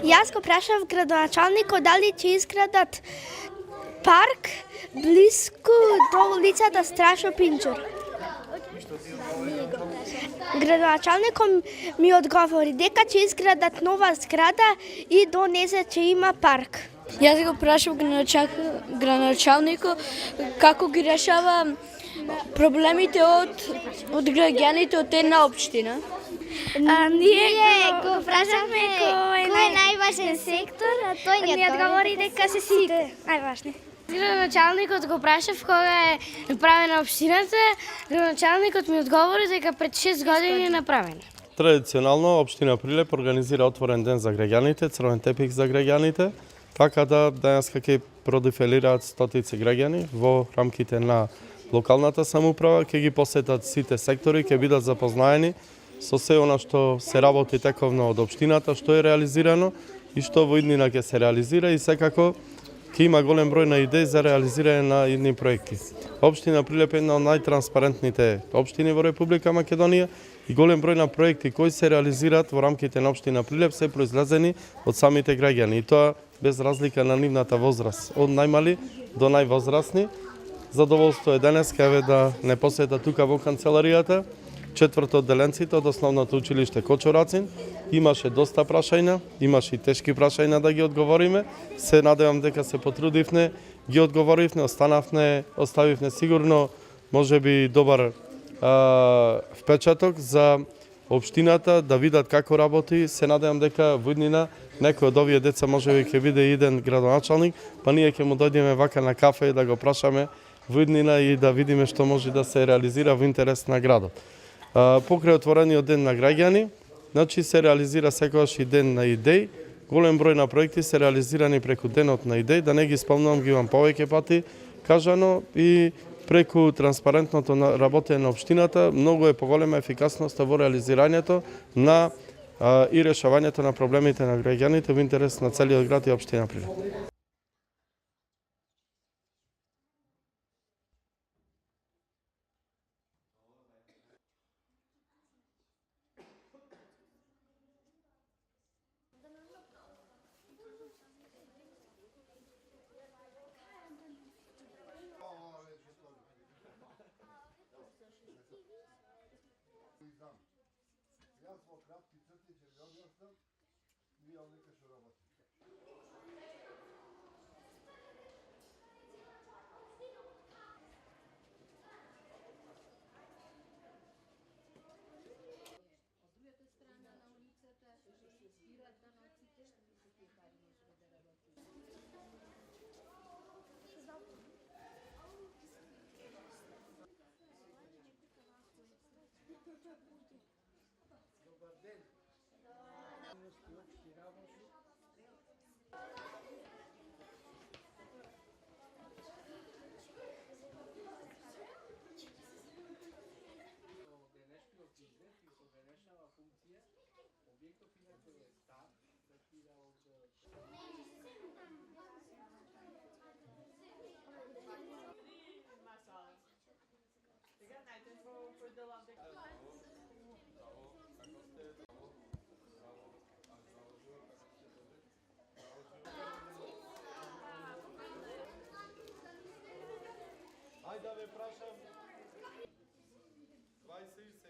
Jaz ko vprašam gradonačelnika, dali će izgradat park blisko do ulica da Strašo Pinčur. Gradonačelnik mi odgovori, дека će izgradat nova zgrada i do nje će ima park. Jaz ga vprašam gradonačelniku, kako ги решава проблемите od граѓаните од една општина. Ние го прашавме кој е најважен сектор, а тој ни одговори дека се сите најважни. Градоначалникот го прашав кога е направена општината, градоначалникот ми одговори дека пред 6 години е направена. Традиционално општина Прилеп организира отворен ден за граѓаните, црвен тепих за граѓаните, така да денеска ќе продефилираат стотици граѓани во рамките на локалната самоуправа, ќе ги посетат сите сектори, ќе бидат запознаени со се она што се работи тековно од општината, што е реализирано и што во иднина ќе се реализира и секако ќе има голем број на идеи за реализирање на идни проекти. Општина Прилеп е една од најтранспарентните општини во Република Македонија и голем број на проекти кои се реализираат во рамките на општина Прилеп се произлезени од самите граѓани и тоа без разлика на нивната возраст, од најмали до највозрастни. Задоволство е денеска да не посета тука во канцеларијата. Четврто одделенците од основното училиште Кочорацин. Имаше доста прашања, имаше и тешки прашања да ги одговориме. Се надевам дека се потрудивме, ги одговоривме, оставивме сигурно можеби добар впечаток за општината да видат како работи. Се надевам дека во иднина некој од овие деца можеби ќе биде иден градоначалник, па ние ќе му дојдеме вака на кафе и да го прашаме во иднина и да видиме што може да се реализира во интерес на градот. Покрај отворениот ден на граѓани, значи се реализира секогаш и ден на идеи. Голем број на проекти се реализирани преку денот на идеи, да не ги спомнувам, ги имам повеќе пати кажано и преку транспарентното работење на општината, многу е поголема ефикасноста во реализирањето на и решавањето на проблемите на граѓаните во интерес на целиот град и општина Прилеп. Јас во кратки црти ќе ви објаснам, ние овде што работи. Ајде да ве прашам 27